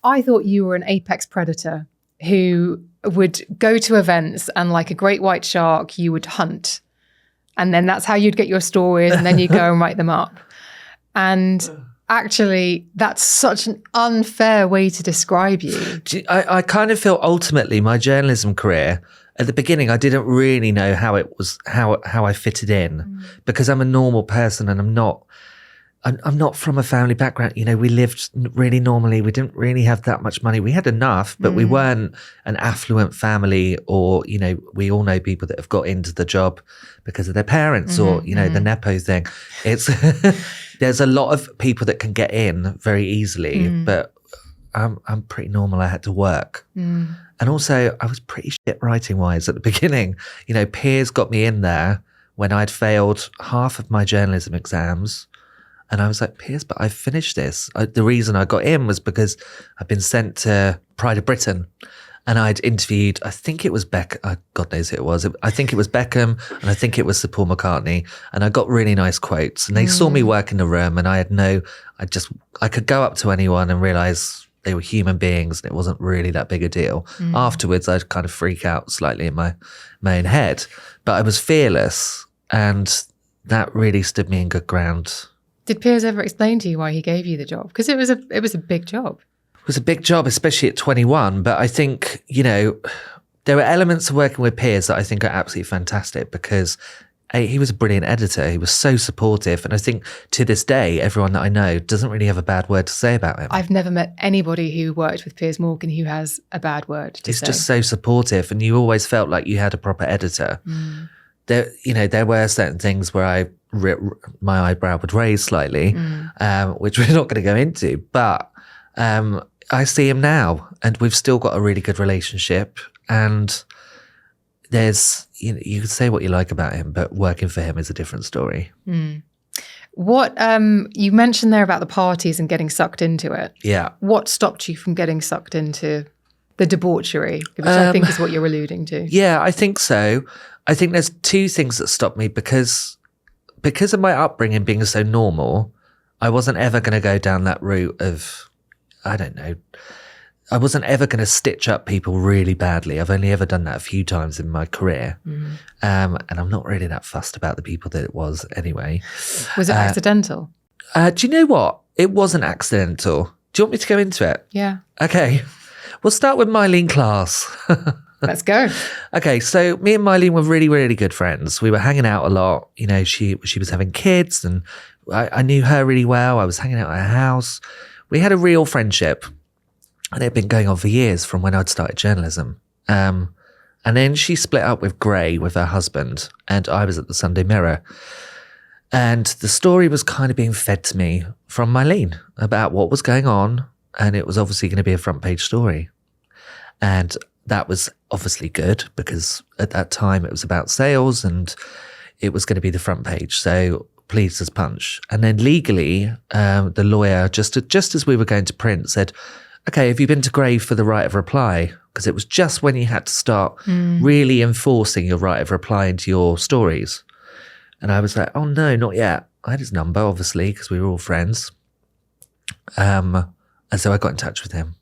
I thought you were an apex predator who would go to events and like a great white shark, you would hunt. And then that's how you'd get your stories and then you go and write them up. And actually, that's such an unfair way to describe you. I kind of feel ultimately my journalism career, at the beginning, I didn't really know how it was, how I fitted in because I'm a normal person and I'm not from a family background. You know, we lived really normally. We didn't really have that much money. We had enough, but we weren't an affluent family or, you know, we all know people that have got into the job because of their parents or, you know, the Nepo thing. It's, there's a lot of people that can get in very easily, but I'm pretty normal. I had to work. And also I was pretty shit writing wise at the beginning. You know, Piers got me in there when I'd failed half of my journalism exams. And I was like, Piers, but I finished this. The reason I got in was because I'd been sent to Pride of Britain and I'd interviewed, I think it was God knows who it was. I think it was Beckham and I think it was Sir Paul McCartney. And I got really nice quotes and they saw me work in the room and I could go up to anyone and realize they were human beings and it wasn't really that big a deal. Afterwards, I'd kind of freak out slightly in my own head, but I was fearless and that really stood me in good ground. Did Piers ever explain to you why he gave you the job? Because it was a big job. It was a big job, especially at 21. But I think, you know, there were elements of working with Piers that I think are absolutely fantastic because he was a brilliant editor. He was so supportive. And I think to this day, everyone that I know doesn't really have a bad word to say about him. I've never met anybody who worked with Piers Morgan who has a bad word to say. He's just so supportive. And you always felt like you had a proper editor. There were certain things where my eyebrow would raise slightly, which we're not going to go into, but I see him now and we've still got a really good relationship and there's, you know, you could say what you like about him, but working for him is a different story. What you mentioned there about the parties and getting sucked into it. Yeah. What stopped you from getting sucked into the debauchery, which I think is what you're alluding to? Yeah, I think so. I think there's two things that stopped me because of my upbringing being so normal, I wasn't ever going to go down that route of, I don't know, I wasn't ever going to stitch up people really badly. I've only ever done that a few times in my career. And I'm not really that fussed about the people that it was anyway. Was it accidental? Do you know what? It wasn't accidental. Do you want me to go into it? Yeah. Okay. We'll start with Myleene class. Let's go. Okay, so me and Myleene were really, really good friends. We were hanging out a lot. You know, she was having kids and I knew her really well. I was hanging out at her house. We had a real friendship and it had been going on for years from when I'd started journalism. And then she split up with Gray, with her husband, and I was at the Sunday Mirror. And the story was kind of being fed to me from Myleene about what was going on. And it was obviously going to be a front page story. And that was obviously good because at that time it was about sales and it was going to be the front page. So pleased as punch. And then legally, the lawyer, just as we were going to print, said, okay, have you been to Grave for the right of reply? Because it was just when you had to start really enforcing your right of reply into your stories. And I was like, oh no, not yet. I had his number, obviously, because we were all friends. And so I got in touch with him.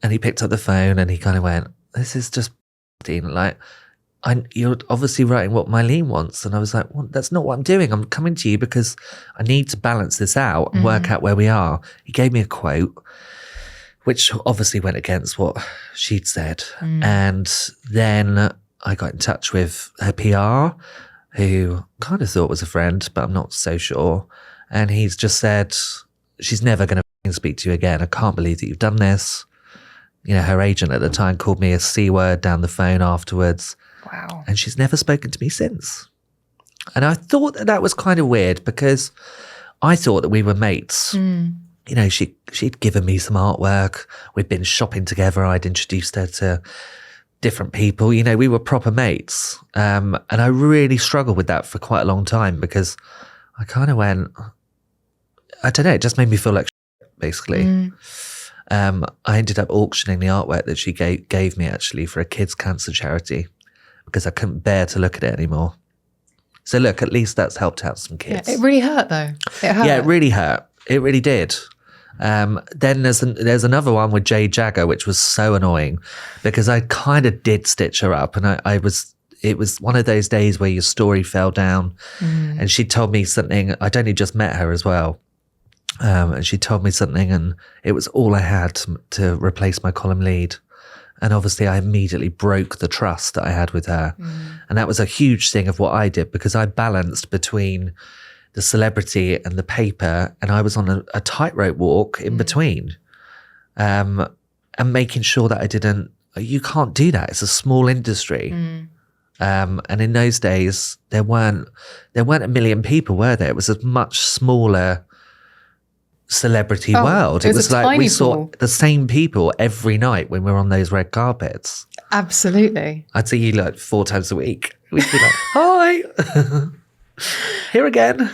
And he picked up the phone and he kind of went, this is just like, you're obviously writing what Myleene wants. And I was like, well, that's not what I'm doing. I'm coming to you because I need to balance this out and work out where we are. He gave me a quote, which obviously went against what she'd said. And then I got in touch with her PR, who kind of thought was a friend, but I'm not so sure. And he's just said, she's never going to speak to you again. I can't believe that you've done this. You know, her agent at the time called me a C word down the phone afterwards. Wow. And she's never spoken to me since. And I thought that was kind of weird because I thought that we were mates. You know, she'd given me some artwork. We'd been shopping together. I'd introduced her to different people. You know, we were proper mates. And I really struggled with that for quite a long time because I kind of went, I don't know, it just made me feel like shit, basically. I ended up auctioning the artwork that she gave me actually for a kids' cancer charity because I couldn't bear to look at it anymore. So look, at least that's helped out some kids. Yeah, it really hurt though. It hurt. Yeah, it really hurt. It really did. Then there's another one with Jade Jagger, which was so annoying because I kind of did stitch her up, and it was one of those days where your story fell down, and she told me something. I'd only just met her as well, and she told me something, and it was all I had to replace my column lead. And obviously I immediately broke the trust that I had with her. And that was a huge thing of what I did, because I balanced between the celebrity and the paper, and I was on a tightrope walk in between, and making sure that you can't do that. It's a small industry. And in those days, there weren't a million people, were there? It was a much smaller celebrity world. It was like we saw the same people every night when we were on those red carpets. Absolutely. I'd see you like 4 times a week. We'd be like, hi, here again.